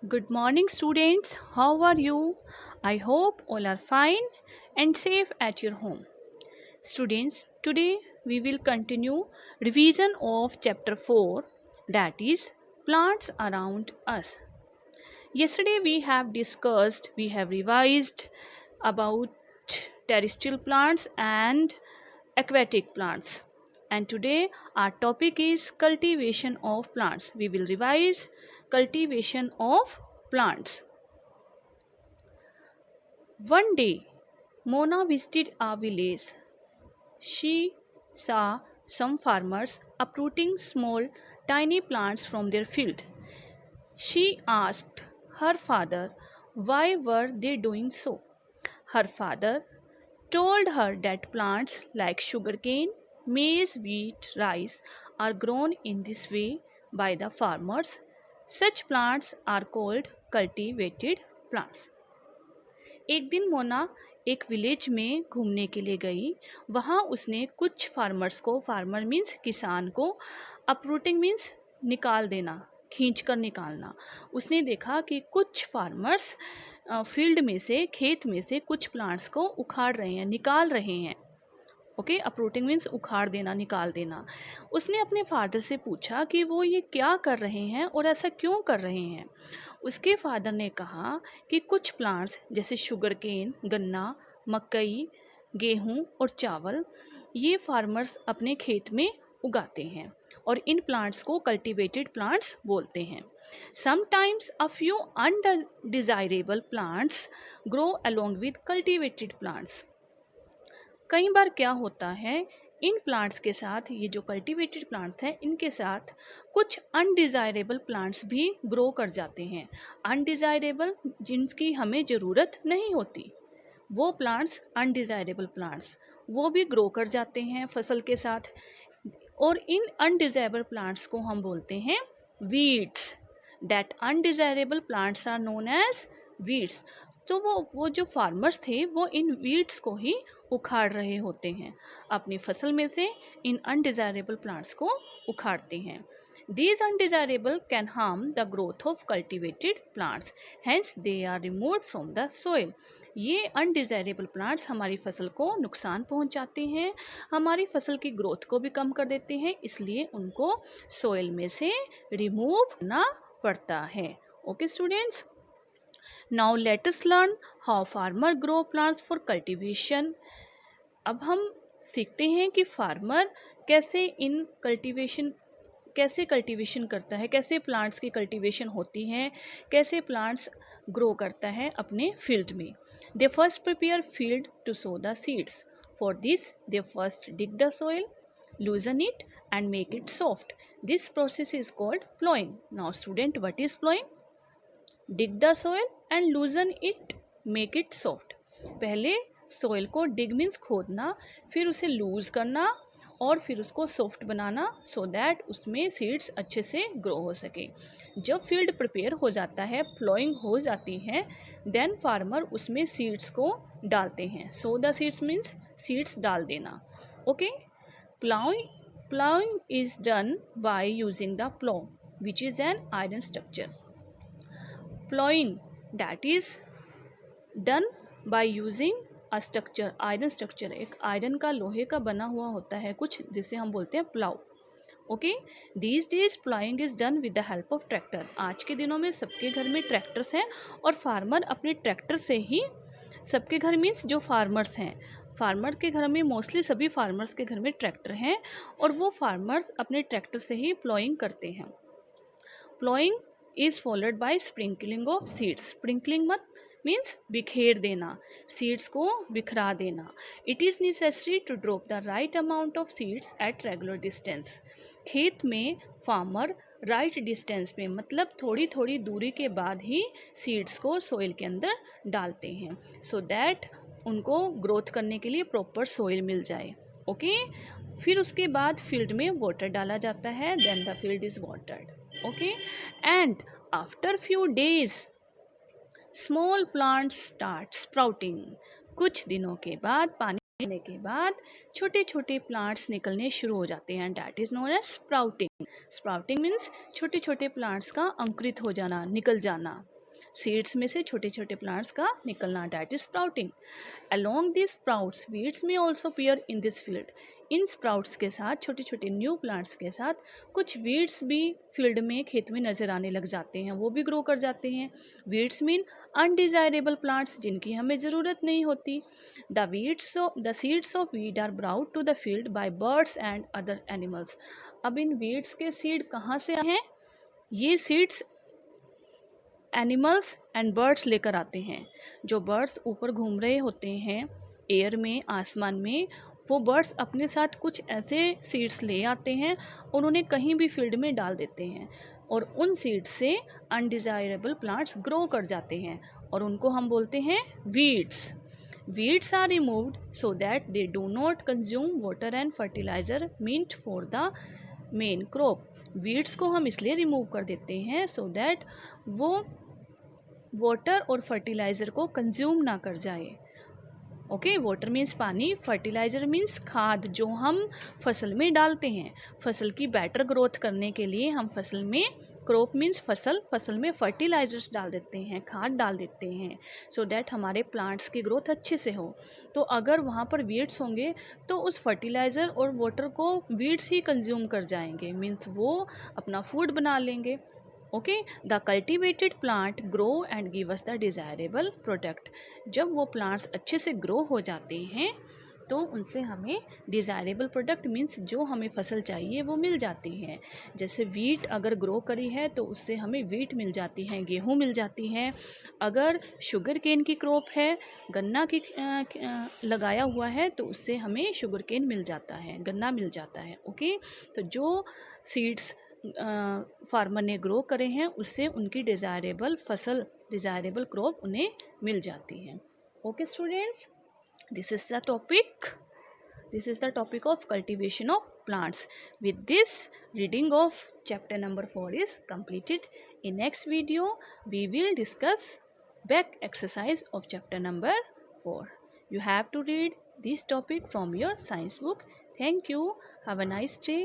Good morning, students. How are you? I hope all are fine and safe at your home. Students, today we will continue revision of chapter 4, that is plants around us. Yesterday we have revised about terrestrial plants and aquatic plants. And today our topic is cultivation of plants. We will revise cultivation of plants. One day, Mona visited a village. She saw some farmers uprooting small, tiny plants from their field. She asked her father why were they doing so. Her father told her that plants like sugarcane, maize, wheat, rice are grown in this way by the farmers. Such plants are called cultivated plants. एक दिन मोना एक village में घूमने के लिए गई। वहाँ उसने कुछ फार्मर्स को, फार्मर मीन्स किसान को, अपरूटिंग मीन्स निकाल देना, खींच कर निकालना। उसने देखा कि कुछ फार्मर्स फील्ड में से, खेत में से कुछ प्लांट्स को उखाड़ रहे हैं, निकाल रहे हैं। ओके, अपरूटिंग मीन्स उखाड़ देना, निकाल देना। उसने अपने फादर से पूछा कि वो ये क्या कर रहे हैं और ऐसा क्यों कर रहे हैं। उसके फादर ने कहा कि कुछ प्लांट्स जैसे शुगर केन, गन्ना, मकई, गेहूं और चावल ये फार्मर्स अपने खेत में उगाते हैं और इन प्लांट्स को कल्टीवेटेड प्लांट्स बोलते हैं। Sometimes a few undesirable plants grow along with cultivated plants. कई बार क्या होता है, इन प्लांट्स के साथ, ये जो कल्टीवेटेड प्लांट्स हैं इनके साथ कुछ अनडिज़ायरेबल प्लांट्स भी ग्रो कर जाते हैं। अनडिज़ायरेबल जिनकी हमें ज़रूरत नहीं होती, वो प्लांट्स, अनडिज़ायरेबल प्लांट्स, वो भी ग्रो कर जाते हैं फसल के साथ। और इन अनडिज़ायरेबल प्लांट्स को हम बोलते हैं weeds. That undesirable plants are known as weeds. तो वो जो फार्मर्स थे वो इन वीड्स को ही उखाड़ रहे होते हैं, अपनी फसल में से इन अनडिज़ायरेबल प्लांट्स को उखाड़ते हैं। These undesirable can harm the growth of cultivated plants, hence they are removed from the soil. ये अनडिज़ायरेबल प्लांट्स हमारी फसल को नुकसान पहुंचाते हैं, हमारी फसल की ग्रोथ को भी कम कर देते हैं, इसलिए उनको सोइल में से रिमूव करना पड़ता है। Okay students, now let us learn how farmer grow plants for cultivation. अब हम सीखते हैं कि फार्मर कैसे कल्टीवेशन करता है, कैसे प्लांट्स की कल्टीवेशन होती है, कैसे प्लांट्स ग्रो करता है अपने फील्ड में। They first prepare field to sow the seeds. For this they first dig the soil, loosen it and make it soft. This process is called plowing. Now student, what is plowing? Dig the soil and loosen it, make it soft. पहले soil को डिग means खोदना, फिर उसे loose करना और फिर उसको soft banana, so that उसमें सीड्स अच्छे से ग्रो हो सके। जब फील्ड प्रिपेयर हो जाता है, प्लॉइंग हो जाती है, देन फार्मर उसमें सीड्स को डालते हैं। सो द सीड्स मीन्स सीड्स डाल देना। Okay, plowing is done by using the plow, which is an iron structure. Plowing, that is done by using a structure, iron structure। एक आयरन का, लोहे का बना हुआ होता है कुछ, जिसे हम बोलते हैं plough. Okay, these days प्लाइंग is done with the help of tractor. आज के दिनों में सबके घर में ट्रैक्टर्स हैं और फार्मर अपने ट्रैक्टर से ही, सबके घर मीन्स जो फार्मर्स हैं, फार्मर के घर में मोस्टली सभी फार्मर्स के घर में ट्रैक्टर हैं और वो फार्मर्स अपने ट्रैक्टर से ही प्लॉइंग करते हैं। Ploughing is followed by sprinkling of seeds. Sprinkling मत मीन्स बिखेर देना, सीड्स को बिखरा देना। It is necessary to drop the right amount of seeds at regular distance. खेत में फार्मर राइट डिस्टेंस में, मतलब थोड़ी थोड़ी दूरी के बाद ही सीड्स को सोइल के अंदर डालते हैं, सो दैट उनको ग्रोथ करने के लिए प्रॉपर सोइल मिल जाए। ओके, फिर उसके बाद फील्ड में वाटर डाला जाता है, then the field is watered. Okay, and after few days small plants start sprouting. कुछ दिनों के बाद, पानी देने के बाद छोटे छोटे प्लांट्स निकलने शुरू हो जाते हैं, that is known as sprouting. Sprouting means छोटे छोटे प्लांट्स का अंकुरित हो जाना, निकल जाना। सीड्स में से छोटे छोटे प्लांट्स का निकलना, that is sprouting. Along this sprouts weeds may also appear in this field. इन स्प्राउट्स के साथ, छोटे छोटे न्यू प्लांट्स के साथ, कुछ वीड्स भी फील्ड में, खेत में नज़र आने लग जाते हैं, वो भी ग्रो कर जाते हैं। वीड्स मीन अनडिजायरेबल प्लांट्स, जिनकी हमें ज़रूरत नहीं होती। The seeds of weed are brought to the field by birds and other animals. अब इन वीड्स के सीड कहाँ से आए हैं? ये सीड्स एनिमल्स एंड बर्ड्स लेकर आते हैं। जो बर्ड्स ऊपर घूम रहे होते हैं एयर में, आसमान में, वो बर्ड्स अपने साथ कुछ ऐसे सीड्स ले आते हैं और उन्हें कहीं भी फील्ड में डाल देते हैं, और उन सीड्स से अनडिजायरेबल प्लांट्स ग्रो कर जाते हैं, और उनको हम बोलते हैं weeds. Weeds are removed so that they do not consume water and fertiliser meant for the main crop. Weeds को हम इसलिए रिमूव कर देते हैं सो दैट वो वाटर और फर्टिलाइज़र को कंज्यूम ना कर जाए। ओके, वाटर मीन्स पानी, फर्टिलाइज़र मीन्स खाद, जो हम फसल में डालते हैं फसल की बेटर ग्रोथ करने के लिए। हम फसल में, क्रॉप मीन्स फसल, फसल में फर्टिलाइज़र्स डाल देते हैं, खाद डाल देते हैं, सो दैट हमारे प्लांट्स की ग्रोथ अच्छे से हो। तो अगर वहाँ पर वीड्स होंगे तो उस फर्टिलाइज़र और वाटर को वीड्स ही कंज्यूम कर जाएंगे, मीन्स वो अपना फूड बना लेंगे। Okay, the cultivated plant grow and give us the desirable product. जब वो प्लांट्स अच्छे से ग्रो हो जाते हैं तो उनसे हमें डिज़ायरेबल प्रोडक्ट मीन्स जो हमें फसल चाहिए वो मिल जाती है। जैसे वीट अगर ग्रो करी है तो उससे हमें वीट मिल जाती है, गेहूँ मिल जाती है। अगर शुगर केन की क्रॉप है, गन्ना की लगाया हुआ है, तो उससे हमें शुगर केन मिल जाता है, गन्ना मिल जाता है। ओके, तो जो सीड्स फार्मर ने ग्रो करे हैं उससे उनकी डिज़ायरेबल फसल, डिज़ायरेबल क्रॉप उन्हें मिल जाती है। Okay students, this is the topic of cultivation of plants. With this, reading of chapter number 4 is completed. In next video we will discuss back exercise of chapter number 4. You have to read this topic from your science book. Thank you. Have a nice day.